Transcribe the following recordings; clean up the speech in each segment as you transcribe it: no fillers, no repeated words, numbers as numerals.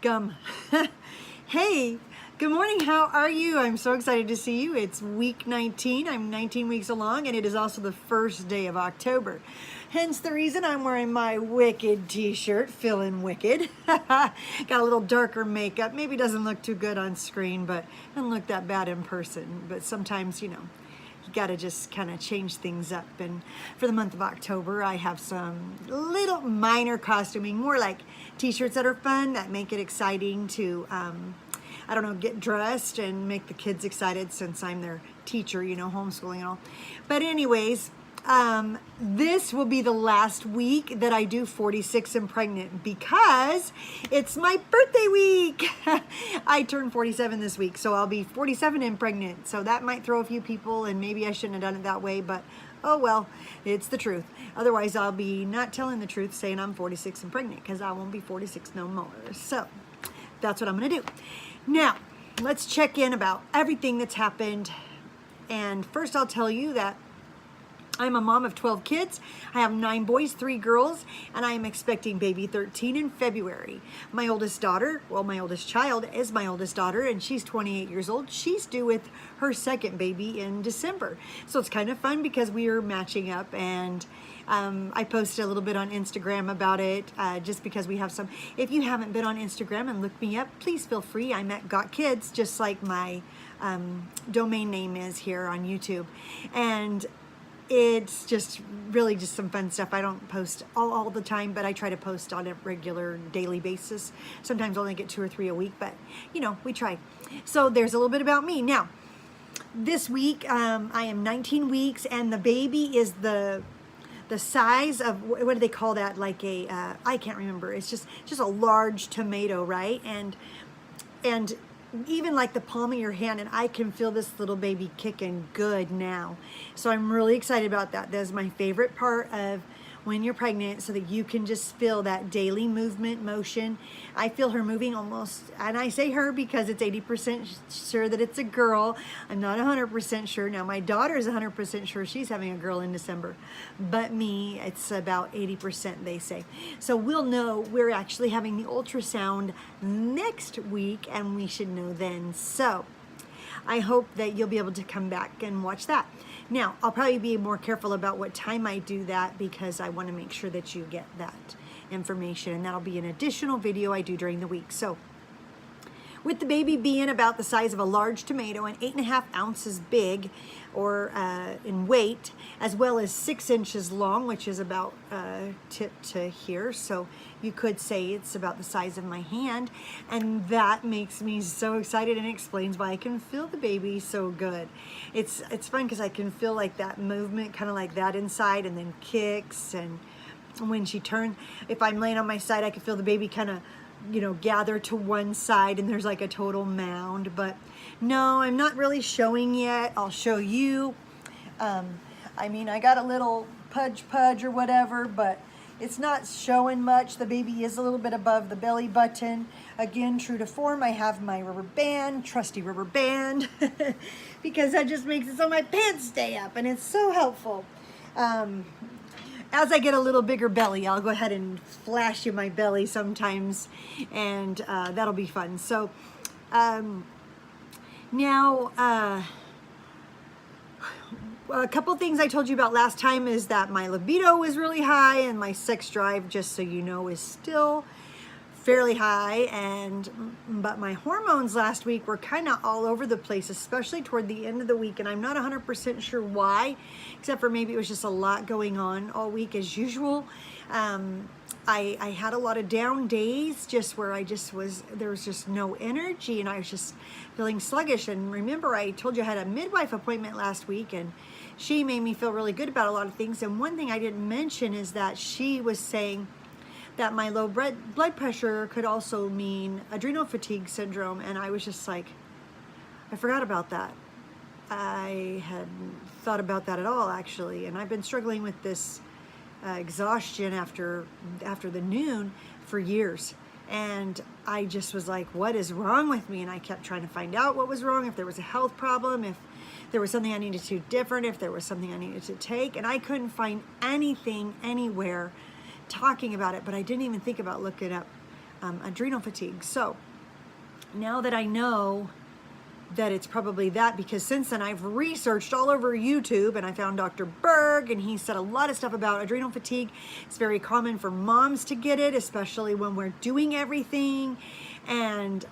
Gum. Hey, good morning. How are you? I'm so excited to see you. It's week 19. I'm 19 weeks along, and it is also the first day of October. Hence the reason I'm wearing my Wicked t-shirt, feeling wicked. Got a little darker makeup. Maybe doesn't look too good on screen, but doesn't look that bad in person. But sometimes, you got to just kind of change things up. And for the month of October, I have some little minor costuming, more like t-shirts that are fun, that make it exciting to, I don't know, get dressed and make the kids excited since I'm their teacher, homeschooling and all. But anyways, this will be the last week that I do 46 and pregnant because it's my birthday week. I turned 47 this week, so I'll be 47 and pregnant. So that might throw a few people, and maybe I shouldn't have done it that way, but oh well, it's the truth. Otherwise, I'll be not telling the truth, saying I'm 46 and pregnant, because I won't be 46 no more. So that's what I'm gonna do. Now, let's check in about everything that's happened. And first I'll tell you that I'm a mom of 12 kids. I have 9 boys, 3 girls, and I am expecting baby 13 in February. My oldest daughter, well, my oldest child is my oldest daughter, and she's 28 years old. She's due with her second baby in December. So it's kind of fun because we are matching up, and I posted a little bit on Instagram about it, just because we have some. If you haven't been on Instagram and looked me up, please feel free. I'm at Got Kids, just like my domain name is here on YouTube. And it's just really just some fun stuff. I don't post all the time, but I try to post on a regular daily basis. Sometimes I only get 2 or 3 a week, but we try. So there's a little bit about me. Now, this week I am 19 weeks, and the baby is the size of, what do they call that? Like a, I can't remember. It's just a large tomato, right? And even like the palm of your hand, and I can feel this little baby kicking good now. So I'm really excited about that. That is my favorite part of when you're pregnant, so that you can just feel that daily motion. I feel her moving almost, and I say her because it's 80% sure that it's a girl. I'm not 100% sure. Now my daughter is 100% sure she's having a girl in December, but me, it's about 80%, they say. So we'll know. We're actually having the ultrasound next week, and we should know then. So I hope that you'll be able to come back and watch that. Now, I'll probably be more careful about what time I do that, because I want to make sure that you get that information, and that'll be an additional video I do during the week. So with the baby being about the size of a large tomato and 8.5 ounces big, or in weight, as well as 6 inches long, which is about tip to here. So you could say it's about the size of my hand, and that makes me so excited and explains why I can feel the baby so good. It's fun because I can feel like that movement, kind of like that inside, and then kicks, and when she turns, if I'm laying on my side, I can feel the baby kind of gather to one side, and there's like a total mound. But no, I'm not really showing yet. I'll show you. I mean, I got a little pudge or whatever, but it's not showing much. The baby is a little bit above the belly button. Again, true to form, I have my rubber band, trusty rubber band, because that just makes it so my pants stay up, and it's so helpful. As I get a little bigger belly, I'll go ahead and flash you my belly sometimes, and that'll be fun. So now, a couple things I told you about last time is that my libido was really high, and my sex drive, just so you know, is still fairly high. But my hormones last week were kind of all over the place, especially toward the end of the week, and I'm not 100% sure why, except for maybe it was just a lot going on all week as usual. I had a lot of down days, just where there was just no energy, and I was just feeling sluggish. And remember, I told you I had a midwife appointment last week, and she made me feel really good about a lot of things. And one thing I didn't mention is that she was saying that my low blood pressure could also mean adrenal fatigue syndrome, and I was just like, I forgot about that. I hadn't thought about that at all, actually, and I've been struggling with this exhaustion after the noon for years, and I just was like, what is wrong with me? And I kept trying to find out what was wrong, if there was a health problem, if there was something I needed to do different, if there was something I needed to take, and I couldn't find anything anywhere talking about it. But I didn't even think about looking up adrenal fatigue. So now that I know that it's probably that, because since then I've researched all over YouTube and I found Dr. Berg, and he said a lot of stuff about adrenal fatigue. It's very common for moms to get it, especially when we're doing everything. And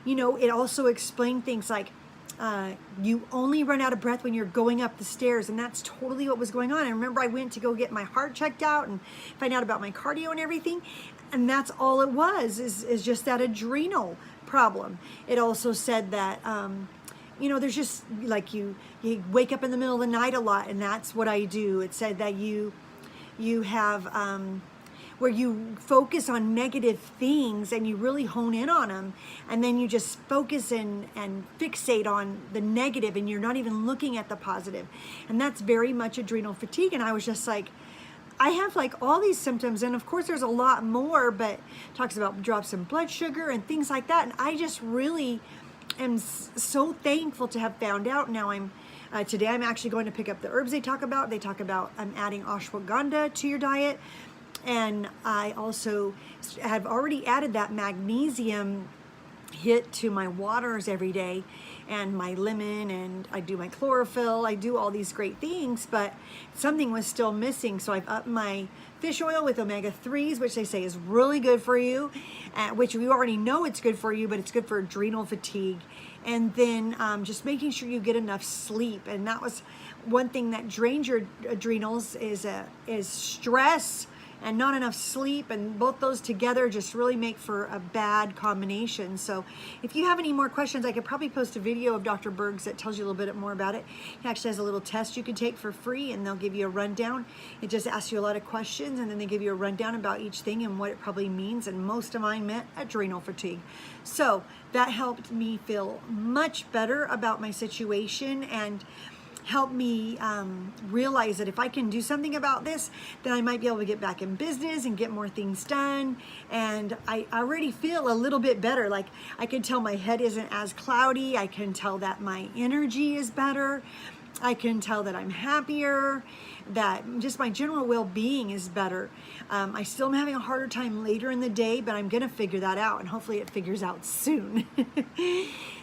you know, it also explained things like you only run out of breath when you're going up the stairs, and that's totally what was going on. I remember I went to go get my heart checked out and find out about my cardio and everything, and that's all it was, is just that adrenal problem. It also said that you know, there's just like you wake up in the middle of the night a lot, and that's what I do. It said that you have where you focus on negative things and you really hone in on them, and then you just focus and fixate on the negative, and you're not even looking at the positive. And that's very much adrenal fatigue. And I was just like, I have like all these symptoms, and of course there's a lot more, but it talks about drops in blood sugar and things like that. And I just really am so thankful to have found out. Now today I'm actually going to pick up the herbs they talk about. They talk about adding ashwagandha to your diet. And I also have already added that magnesium hit to my waters every day, and my lemon, and I do my chlorophyll. I do all these great things, but something was still missing. So I've upped my fish oil with omega-3s, which they say is really good for you, which we already know it's good for you, but it's good for adrenal fatigue. And then just making sure you get enough sleep. And that was one thing that drains your adrenals is stress and not enough sleep, and both those together just really make for a bad combination. So if you have any more questions, I could probably post a video of Dr. Berg's that tells you a little bit more about it. He actually has a little test you can take for free, and they'll give you a rundown. It just asks you a lot of questions, and then they give you a rundown about each thing and what it probably means, and most of mine meant adrenal fatigue. So that helped me feel much better about my situation, and help me realize that if I can do something about this, then I might be able to get back in business and get more things done. And I already feel a little bit better. Like I can tell my head isn't as cloudy. I can tell that my energy is better. I can tell that I'm happier, that just my general well-being is better. I still am having a harder time later in the day, but I'm going to figure that out, and hopefully it figures out soon.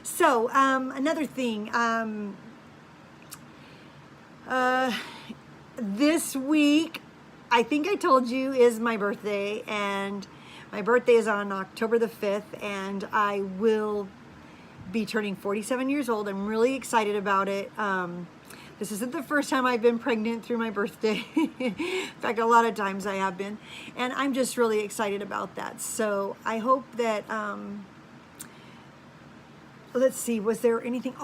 So another thing, this week, I think I told you, is my birthday, and my birthday is on October the 5th, and I will be turning 47 years old. I'm really excited about it. This isn't the first time I've been pregnant through my birthday. In fact, a lot of times I have been, and I'm just really excited about that. So I hope that, let's see, was there anything?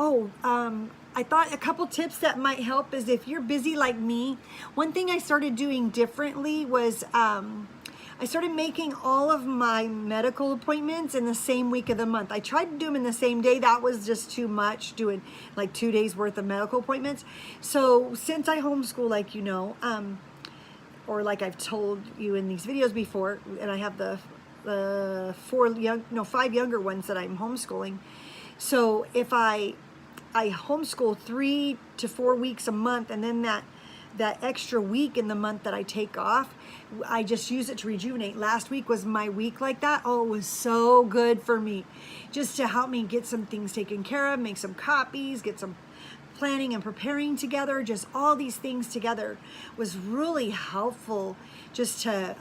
I thought a couple tips that might help is if you're busy like me. One thing I started doing differently was I started making all of my medical appointments in the same week of the month. I tried to do them in the same day. That was just too much, doing like 2 days worth of medical appointments. So since I homeschool, like you know, or like I've told you in these videos before, and I have the 5 younger ones that I'm homeschooling. So if I homeschool 3 to 4 weeks a month, and then that extra week in the month that I take off, I just use it to rejuvenate. Last week was my week like that. Oh, it was so good for me, just to help me get some things taken care of, make some copies, get some planning and preparing together. Just all these things together was really helpful, just to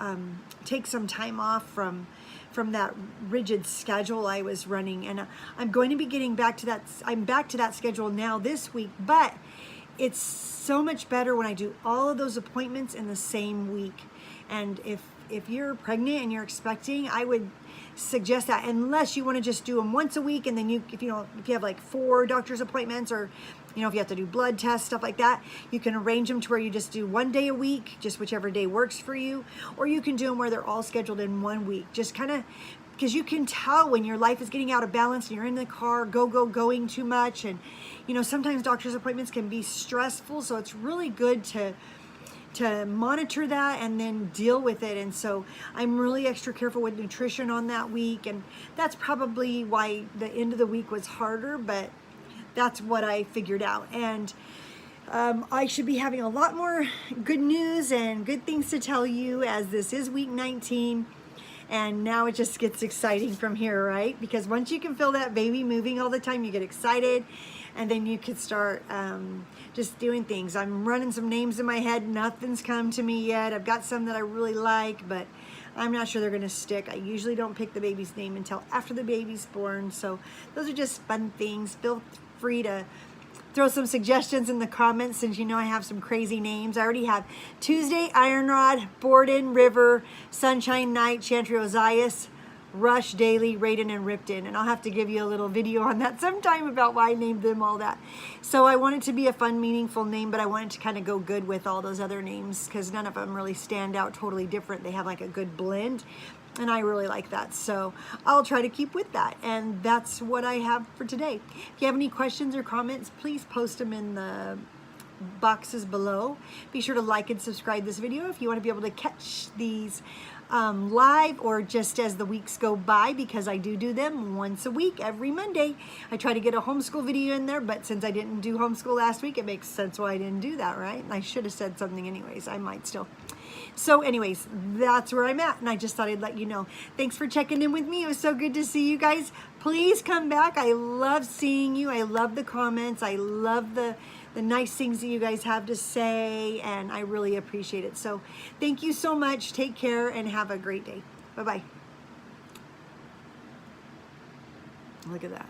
take some time off from that rigid schedule I was running. And I'm going to be getting back to that. I'm back to that schedule now this week, but it's so much better when I do all of those appointments in the same week. And if you're pregnant and you're expecting, I would suggest that, unless you want to just do them once a week, and then if you have like 4 doctor's appointments, or if you have to do blood tests, stuff like that, you can arrange them to where you just do 1 day a week, just whichever day works for you. Or you can do them where they're all scheduled in 1 week, just kind of, because you can tell when your life is getting out of balance and you're in the car going too much. And sometimes doctor's appointments can be stressful, so it's really good to monitor that and then deal with it. And so I'm really extra careful with nutrition on that week, and that's probably why the end of the week was harder, but that's what I figured out. And I should be having a lot more good news and good things to tell you, as this is week 19. And now it just gets exciting from here, right? Because once you can feel that baby moving all the time, you get excited, and then you could start just doing things. I'm running some names in my head. Nothing's come to me yet. I've got some that I really like, but I'm not sure they're gonna stick. I usually don't pick the baby's name until after the baby's born. So those are just fun things. Feel free to throw some suggestions in the comments, since you know I have some crazy names. I already have Tuesday, Ironrod, Borden, River, Sunshine Night, Chantry Ozias, Rush, Daily, Raiden, and Ripton. And I'll have to give you a little video on that sometime about why I named them all that. So I want it to be a fun, meaningful name, but I want it to kind of go good with all those other names, because none of them really stand out totally different. They have like a good blend, and I really like that. So I'll try to keep with that. And that's what I have for today. If you have any questions or comments, please post them in the boxes below. Be sure to like and subscribe this video if you want to be able to catch these live or just as the weeks go by, because I do them once a week, every Monday. I try to get a homeschool video in there, but since I didn't do homeschool last week, it makes sense why I didn't do that, right? I should have said something anyways. I might still. So anyways, that's where I'm at, and I just thought I'd let you know. Thanks for checking in with me. It was so good to see you guys. Please come back. I love seeing you. I love the comments. I love the nice things that you guys have to say, and I really appreciate it. So thank you so much. Take care and have a great day. Bye-bye. Look at that.